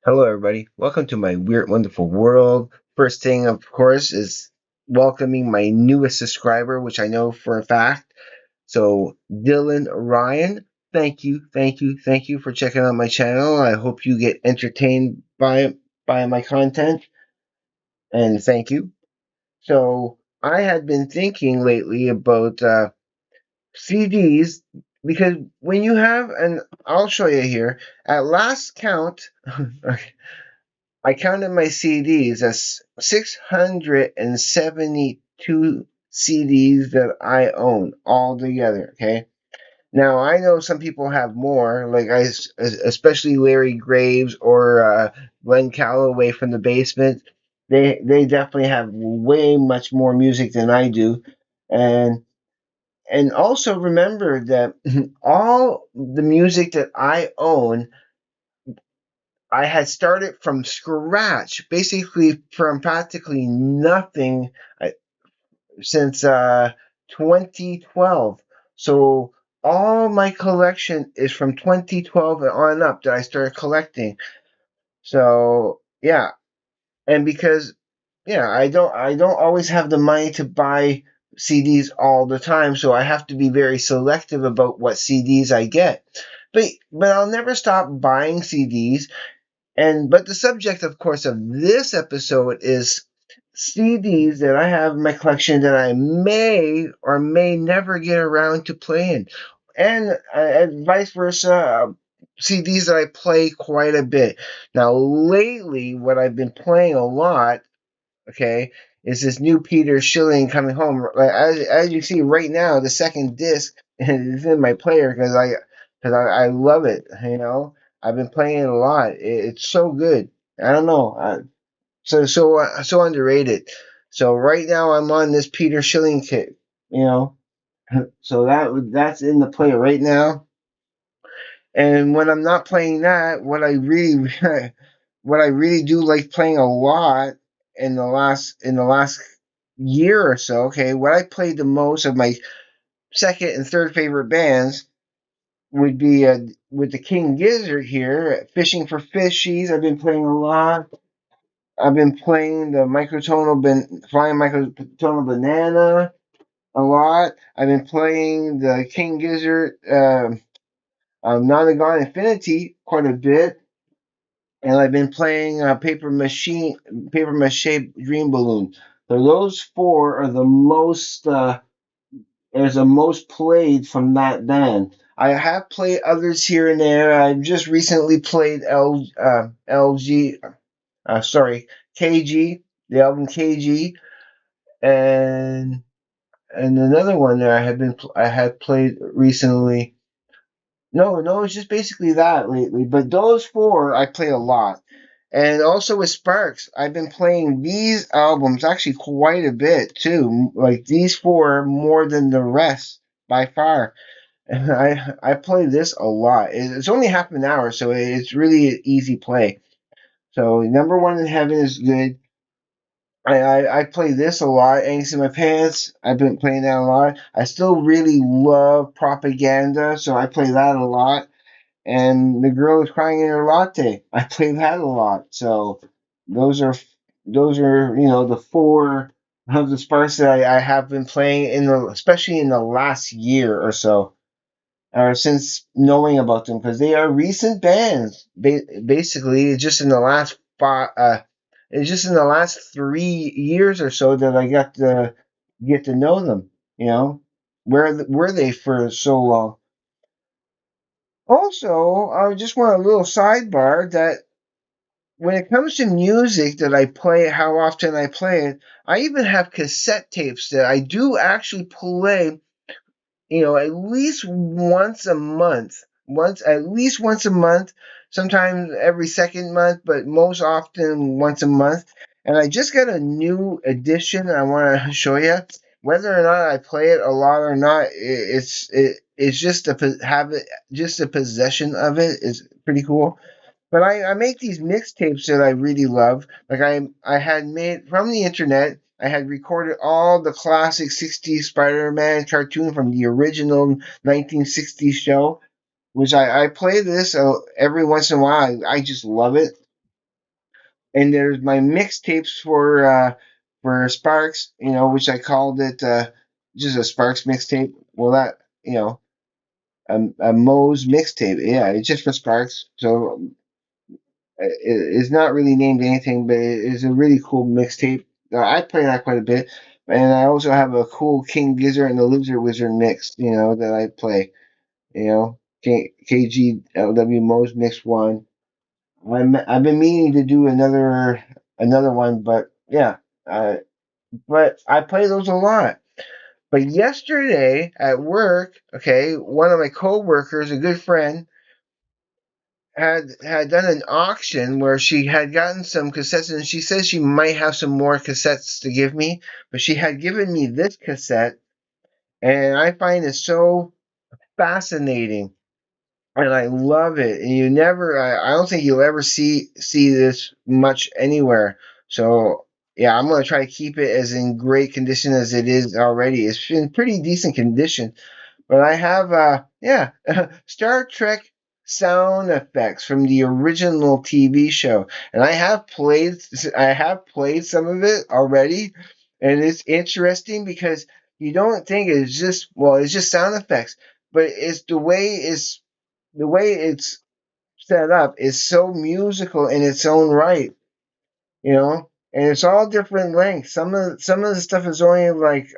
Hello, everybody. Welcome to my weird, wonderful world. First thing, of course, is welcoming my newest subscriber, which I know for a fact. So, Dylan Ryan, thank you for checking out my channel. I hope you get entertained by my content, and thank you. So, I had been thinking lately about CDs because when you have, and I'll show you here, at last count. I counted my CDs as 672 CDs that I own all together. Okay. Now I know some people have more, especially Larry Graves or Glenn Calloway from the Basement. They definitely have way much more music than I do, and also remember that all the music that I own I had started from scratch, basically from practically nothing uh, since 2012. So all my collection is from 2012 and on up that I started collecting. So yeah, and because I don't always have the money to buy CDs all the time, so I have to be very selective about what CDs I get. But I'll never stop buying CDs, but the subject, of course, of this episode is CDs that I have in my collection that I may or may never get around to playing, and vice versa. CDs that I play quite a bit. Now, lately, what I've been playing a lot, okay, is this new Peter Schilling coming home. As you see right now, the second disc is in my player because I love it. I've been playing it a lot. It's so good. I don't know. So underrated. So right now I'm on this Peter Schilling kick. You know, so that's in the player right now. And when I'm not playing that, what I really do like playing a lot in the last year or so. Okay, what I played the most of my second and third favorite bands would be with the King Gizzard here, Fishing for Fishies. I've been playing a lot. I've been playing the Flying Microtonal Banana a lot. I've been playing the King Gizzard Nonagon Infinity quite a bit, and I've been playing Paper Mache Dream Balloon. So those four are the most played from that band. I have played others here and there. I've just recently played LG, sorry, KG, the album KG, and another one that I had played recently. No, it's just basically that lately. But those four I play a lot. And also with Sparks, I've been playing these albums actually quite a bit too. Like these four more than the rest by far. And I play this a lot. It's only half an hour, so it's really an easy play. So number one in heaven is good. I play this a lot. Angst in My Pants. I've been playing that a lot. I still really love Propaganda, so I play that a lot. And The Girl Is Crying in Her Latte. I play that a lot. So those are the four of the Sparks that I have been playing especially in the last year or so, or since knowing about them, because they are recent bands. Basically, it's just in the last 3 years or so that I got to get to know them. Where were they for so long? Also, I just want a little sidebar that when it comes to music that I play, how often I play it, I even have cassette tapes that I do actually play, at least once a month. At least once a month, sometimes every second month, but most often once a month. And I just got a new edition I want to show you. Whether or not I play it a lot or not, it's just just a possession of it is pretty cool. But I make these mixtapes that I really love. Like I had made from the internet. I had recorded all the classic '60s Spider-Man cartoon from the original 1960s show, which I play this every once in a while. I just love it. and there's my mixtapes for Sparks, which I called it just a Sparks mixtape. Well, that you know a Moe's mixtape. Yeah, it's just for Sparks. So it's not really named anything, but it is a really cool mixtape. I play that quite a bit, and I also have a cool King Gizzard and the Lizard Wizard mix. That I play. KGLW Moe's Mix One. I've been meaning to do another one, but yeah, uh, but I play those a lot. But yesterday at work, okay, one of my coworkers, a good friend, had done an auction where she had gotten some cassettes, and she says she might have some more cassettes to give me, but she had given me this cassette, and I find it so fascinating, and I love it. And I don't think you'll ever see this much anywhere. So yeah, I'm gonna try to keep it as in great condition as it is already. It's in pretty decent condition. But I have yeah, Star Trek sound effects from the original TV show. And I have played some of it already, and it's interesting because you don't think it's just sound effects, but the way it's set up is so musical in its own right, and it's all different lengths. Some of the stuff is only like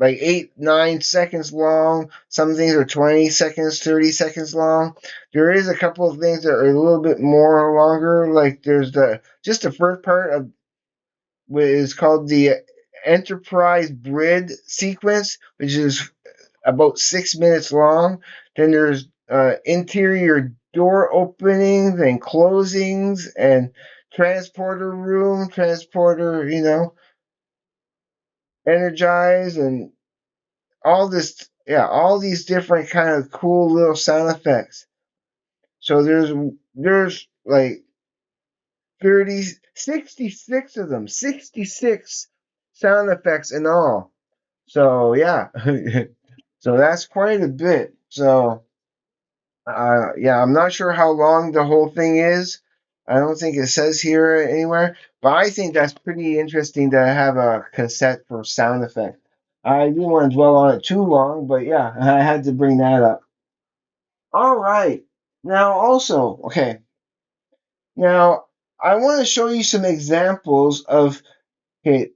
8 9 seconds long. Some things are 20 seconds, 30 seconds long. There is a couple of things that are a little bit more longer. Like there's the first part of what is called the Enterprise Brid sequence, which is about 6 minutes long. Then there's interior door openings and closings and transporter room, transporter, energize, and all this, yeah, all these different kind of cool little sound effects. So there's like 30, 66 of them, 66 sound effects in all. So yeah, so that's quite a bit. So yeah, I'm not sure how long the whole thing is. I don't think it says here anywhere, but I think that's pretty interesting to have a cassette for sound effect. I didn't want to dwell on it too long, but yeah, I had to bring that up. All right. Now, also, okay. Now, I want to show you some examples of, okay,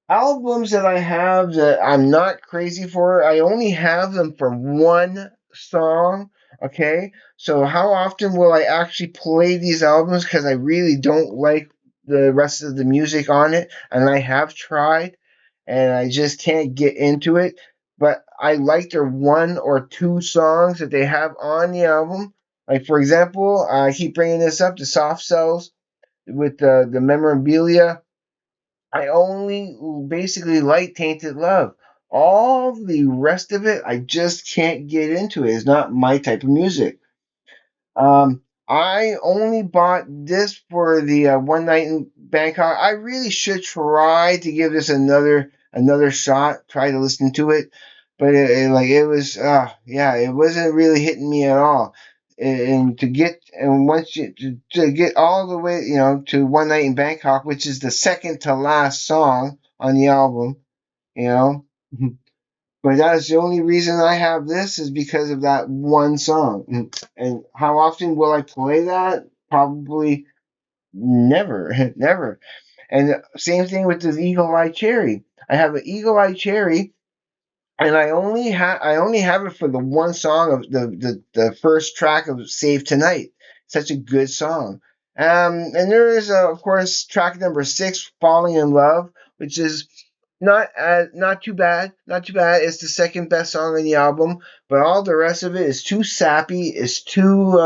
albums that I have that I'm not crazy for. I only have them for one song. Okay, so how often will I actually play these albums? Because I really don't like the rest of the music on it, and I have tried, and I just can't get into it. But I like their one or two songs that they have on the album. Like for example, I keep bringing this up, the Soft Cells with the memorabilia. I only basically like Tainted Love. All the rest of it, I just can't get into it. It's not my type of music. I only bought this for the one night in Bangkok. I really should try to give this another shot. Try to listen to it, but it was yeah, it wasn't really hitting me at all. And once to get all the way to one night in Bangkok, which is the second to last song on the album, you know. But that is the only reason I have this is because of that one song. And how often will I play that? Probably never, never. And same thing with this Eagle Eye Cherry. I have an Eagle Eye Cherry, and I only have it for the one song of the first track of Save Tonight. Such a good song. And there is of course track number 6, Falling in Love, which is not too bad, not too bad. It's the second best song on the album, but all the rest of it is too sappy. It's too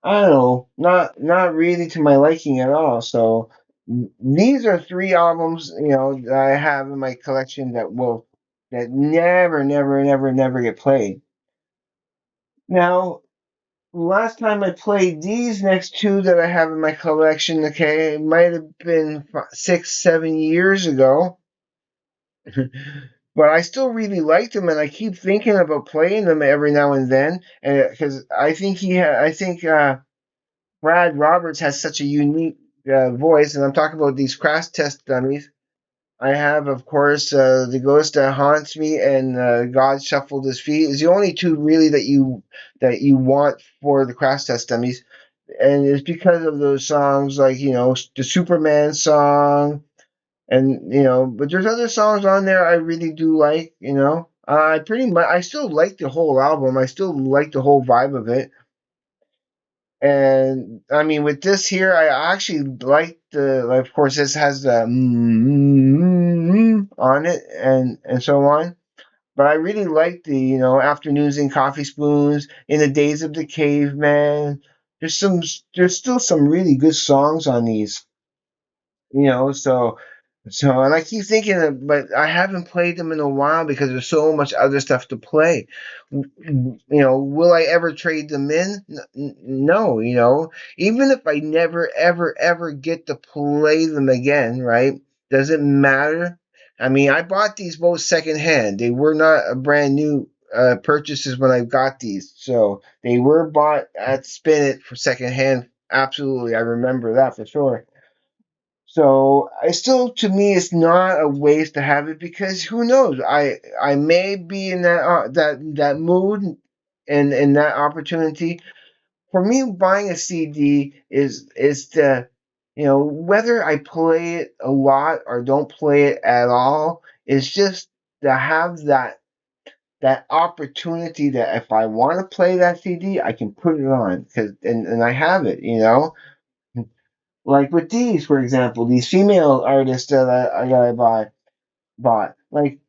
I don't know, not really to my liking at all. So these are three albums, that I have in my collection that never, never, never, never get played. Now, last time I played these next two that I have in my collection, okay, it might have been 6, 7 years ago, but I still really liked them, and I keep thinking about playing them every now and then, and because I think Brad Roberts has such a unique voice, and I'm talking about these crash test dummies. I have, of course, the ghost that haunts me and God shuffled his feet is the only two really that you want for the crash test dummies, and it's because of those songs like the Superman song, and but there's other songs on there I really do like. I pretty much I still like the whole album. I still like the whole vibe of it. And I mean, with this here, I actually like like, of course, this has the on it and so on. But I really like the, afternoons and coffee spoons, in the days of the caveman. There's some, there's still some really good songs on these. So and I keep thinking but I haven't played them in a while because there's so much other stuff to play. Will I ever trade them in? No, even if I never ever ever get to play them again, right? Does it matter? I mean, I bought these both secondhand. They were not a brand new purchases when I got these, so they were bought at Spin It for secondhand. Absolutely, I remember that for sure. So I still, to me, it's not a waste to have it because who knows? I may be in that mood and that opportunity. For me, buying a CD is the whether I play it a lot or don't play it at all. It's just to have that opportunity that if I want to play that CD, I can put it on because and I have it. Like with these, for example, these female artists that I bought. Like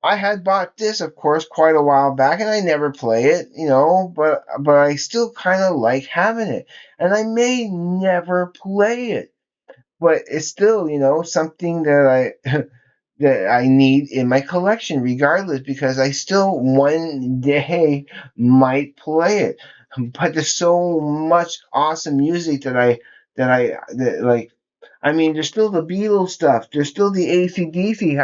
I had bought this, of course, quite a while back, and I never play it, but I still kind of like having it, and I may never play it, but it's still, something that I that I need in my collection, regardless, because I still one day might play it. But there's so much awesome music that like. I mean, there's still the Beatles stuff. There's still the AC/DC.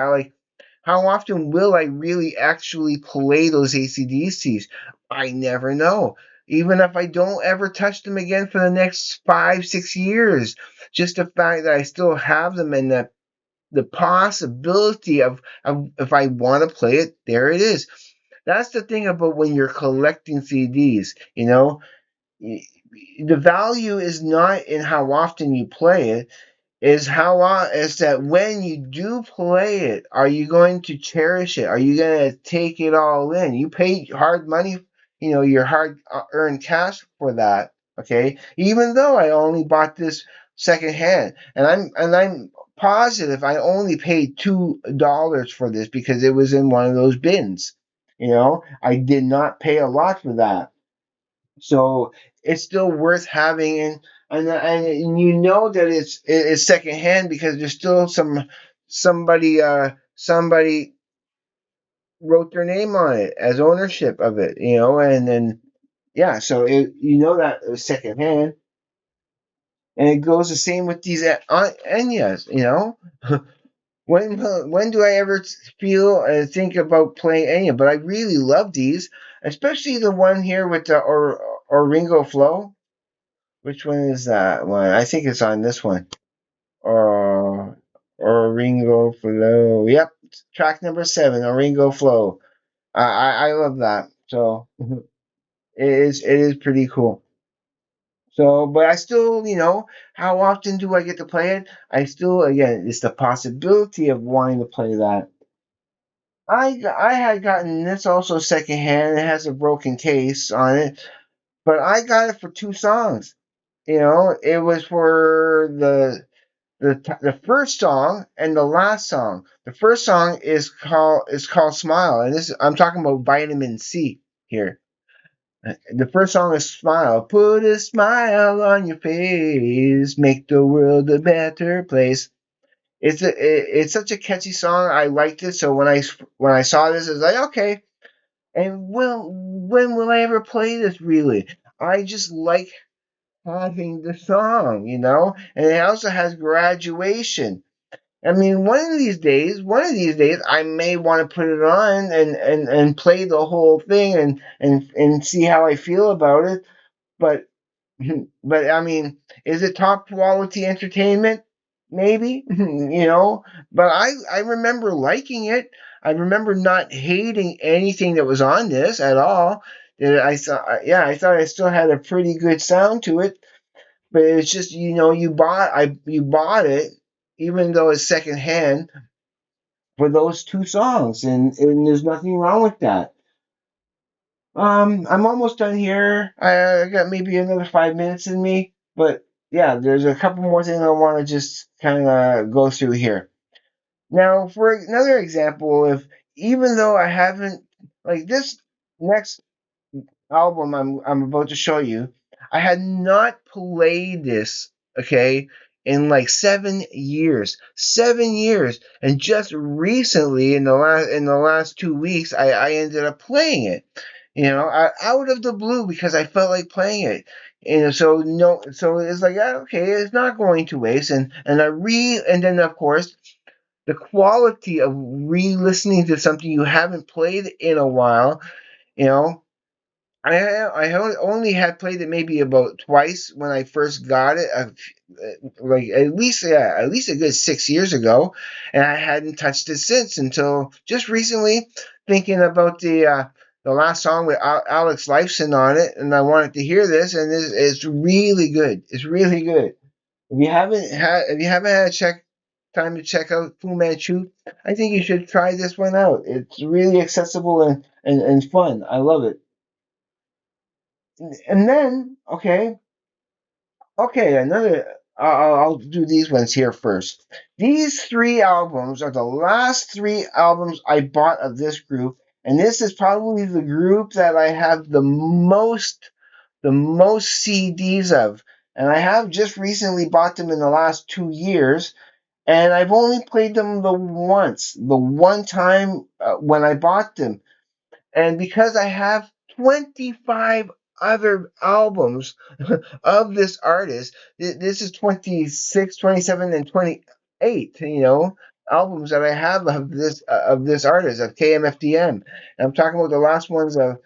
How often will I really actually play those AC/DCs? I never know. Even if I don't ever touch them again for the next 5, 6 years, just the fact that I still have them and the possibility of if I want to play it, there it is. That's the thing about when you're collecting CDs. The value is not in how often you play it, is that when you do play it, are you going to cherish it? Are you going to take it all in? You pay hard money, your hard earned cash for that. Okay, even though I only bought this secondhand, and I'm positive I only paid $2 for this because it was in one of those bins. I did not pay a lot for that, so it's still worth having, and you know that it's secondhand because there's still somebody wrote their name on it as ownership of it, and then yeah, so that it was secondhand, and it goes the same with these Enyas. When do I ever feel and think about playing Enya? But I really love these, especially the one here with the Oringo Flow. Which one is that one? I think it's on this one. Oringo Flow. Yep, track number 7, Oringo Flow. I love that. So it is pretty cool. So, but I still, how often do I get to play it? I still, again, it's the possibility of wanting to play that. I had gotten this also secondhand. It has a broken case on it, but I got it for 2 songs. It was for the first song and the last song. The first song is called Smile, and this I'm talking about Vitamin C here. The first song is Smile. Put a smile on your face, make the world a better place. It's such a catchy song. I liked it, so when I saw this, I was like, okay. And when will I ever play this? Really, I just like having the song, and it also has Graduation. I mean, one of these days, I may want to put it on and play the whole thing and see how I feel about it. But But I mean, is it top quality entertainment? Maybe, But I remember liking it. I remember not hating anything that was on this at all. I thought, yeah, I thought it still had a pretty good sound to it. But it's just, you bought it, even though it's secondhand, for those two songs, and there's nothing wrong with that. I'm almost done here. I got maybe another 5 minutes in me, but yeah, there's a couple more things I want to just kind of go through here. Now, for another example, if even though I haven't like this next album I'm about to show you, I had not played this, okay, in like 7 years. 7 years. And just recently in the last 2 weeks I ended up playing it. Out of the blue because I felt like playing it. And so no so it's like okay, it's not going to waste and then of course the quality of re-listening to something you haven't played in a while, you know, only had played it maybe about twice when I first got it, like at least a good 6 years ago, and I hadn't touched it since until just recently, thinking about the last song with Alex Lifeson on it, and I wanted to hear this, and it's really good. It's really good. If you haven't had time to check out Fu Manchu, I think you should try this one out. It's really accessible and fun. I love it. And then, another. I'll do these ones here first. These three albums are the last three albums I bought of this group, and this is probably the group that I have the most CDs of. And I have just recently bought them in the last 2 years, and I've only played them the one time when I bought them. And because I have 25 other albums of this artist, this is 26, 27, and 28, albums that I have of this artist, of KMFDM. And I'm talking about the last ones of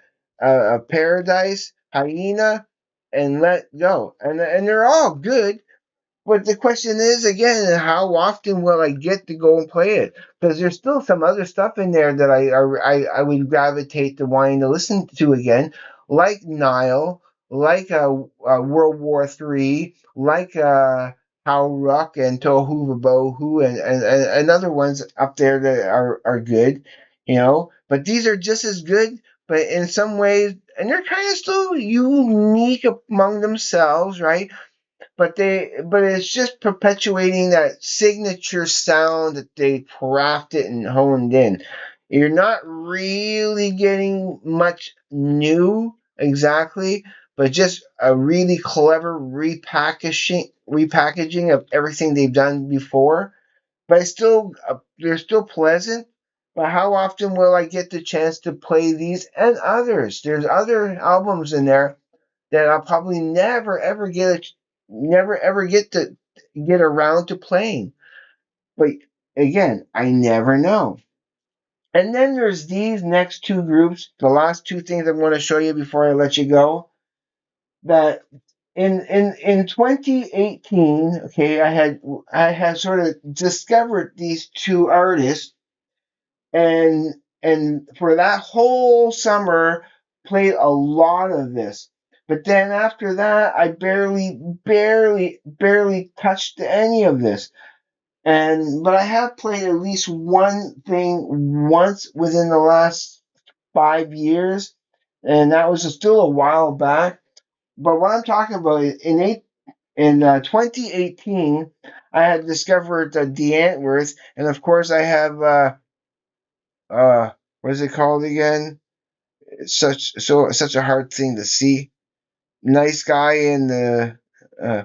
Paradise, Hyena, and Let Go. And they're all good, but the question is again, how often will I get to go and play it? Because there's still some other stuff in there that I would gravitate to wanting to listen to again, like Nile, like World War III, like How Rock and Tohu Bohu, and other ones up there that are good, But these are just as good, but in some ways, and they're kind of still unique among themselves, right? But it's just perpetuating that signature sound that they crafted and honed in. You're not really getting much new exactly, but just a really clever repackaging of everything they've done before. But they're still pleasant. But how often will I get the chance to play these and others? There's other albums in there that I'll probably never ever get around to playing. But again, I never know. And then there's these next two groups, the last two things I'm going to show you before I let you go. That in 2018, okay, I had sort of discovered these two artists, and for that whole summer played a lot of this. But then after that, I barely touched any of this. But I have played at least one thing once within the last 5 years, and that was still a while back. But what I'm talking about is in 2018, I had discovered the Antworth, and of course I have what is it called again? It's such a hard thing to see. Nice guy in the uh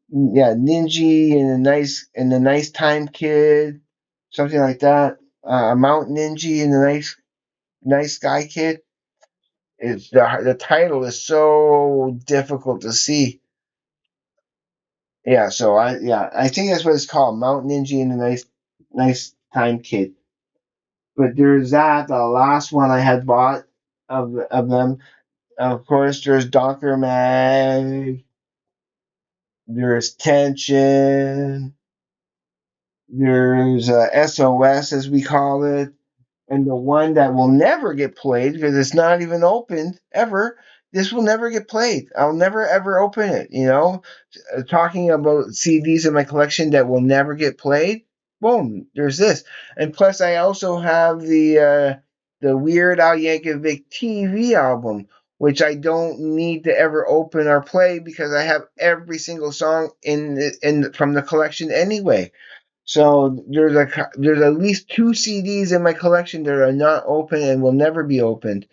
yeah, Ninja and the nice time kid, something like that. Mount Ninja and the nice guy kid. It's the title is so difficult to see. I think that's what it's called, Mount Ninja and the nice time kid. But there's that, the last one I had bought of them. Of course, there's Dr. Mag, there's Tension, there's SOS, as we call it, and the one that will never get played because it's not even opened ever. This will never get played. I'll never ever open it. Talking about CDs in my collection that will never get played. Boom, there's this, and plus I also have the Weird Al Yankovic TV album, which I don't need to ever open or play because I have every single song in from the collection anyway. So there's at least two CDs in my collection that are not open and will never be opened,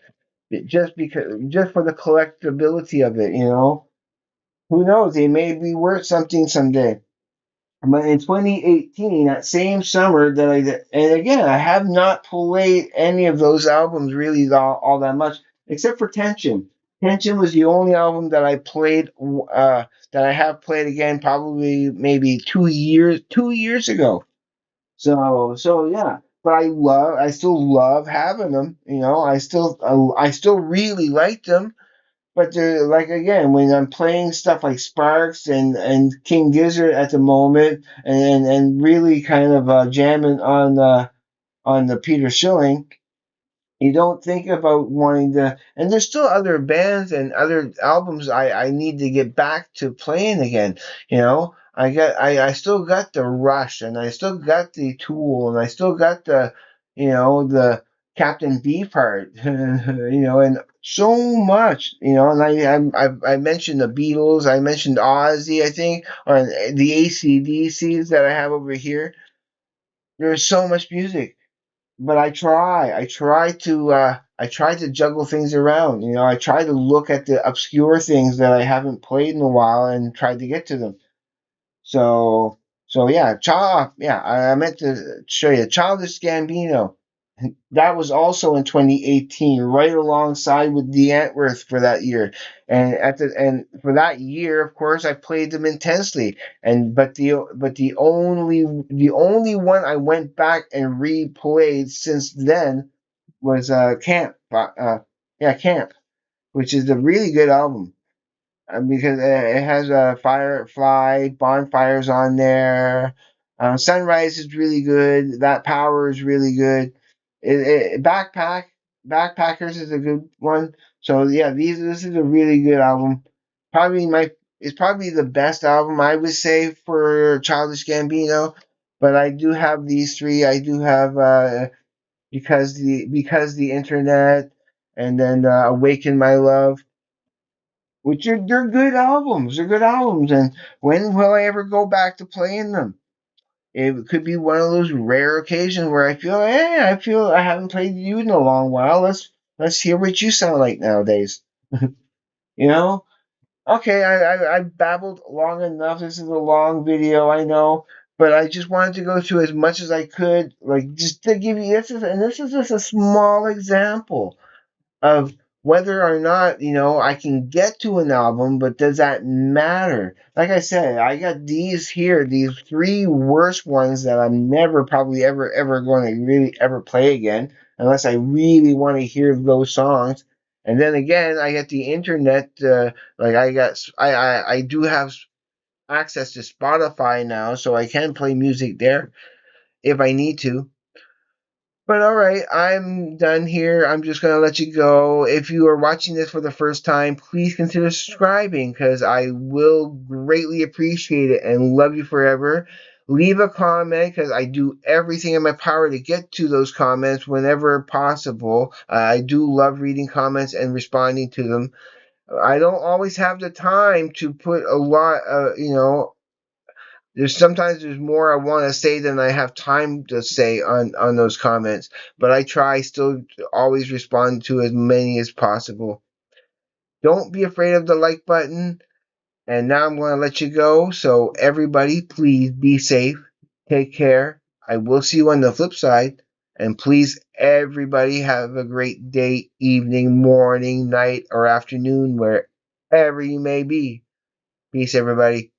just for the collectability of it. Who knows? They may be worth something someday. But in 2018, that same summer that I did, and again, I have not played any of those albums really all that much, except for Tension. Tension was the only album that I played, that I have played again, probably maybe 2 years ago. So yeah, but I still love having them. I still really like them. But they're like again when I'm playing stuff like Sparks and King Gizzard at the moment, and really kind of jamming on the Peter Schilling. You don't think about wanting to, and there's still other bands and other albums I need to get back to playing again. I still got the Rush, and I still got the Tool, and I still got the Captain Beefheart, and so much. And I mentioned the Beatles, I mentioned Ozzy, I think, or the AC/DCs that I have over here. There's so much music, but I try to juggle things around. I try to look at the obscure things that I haven't played in a while and try to get to them. So yeah, I meant to show you Childish Gambino. That was also in 2018, right alongside with the Antworth for that year. And for that year, of course, I played them intensely. But the only one I went back and replayed since then was Camp. Camp, which is a really good album, because it has Firefly, Bonfires on there. Sunrise is really good. That Power is really good. Backpackers is a good one. So yeah, this is a really good album. Probably my It's probably the best album I would say for Childish Gambino. But I do have these three. I do have because the internet, and then Awaken My Love, which they're good albums. They're good albums, and when will I ever go back to playing them? It could be one of those rare occasions where I feel I haven't played you in a long while. Let's hear what you sound like nowadays. You know? Okay, I babbled long enough. This is a long video, I know, but I just wanted to go through as much as I could, like just to give you this is just a small example of whether or not I can get to an album, but does that matter? Like I said, I got these here, these three worst ones that I'm never probably ever going to really ever play again, unless I really want to hear those songs. And then again, I got the internet. Like I do have access to Spotify now, so I can play music there if I need to. But all right, I'm done here. I'm just going to let you go. If you are watching this for the first time, please consider subscribing because I will greatly appreciate it and love you forever. Leave a comment because I do everything in my power to get to those comments whenever possible. I do love reading comments and responding to them. I don't always have the time to put a lot, there's more I want to say than I have time to say on those comments, but I try still to always respond to as many as possible. Don't be afraid of the like button. And now I'm going to let you go. So everybody, please be safe. Take care. I will see you on the flip side. And please, everybody, have a great day, evening, morning, night, or afternoon, wherever you may be. Peace, everybody.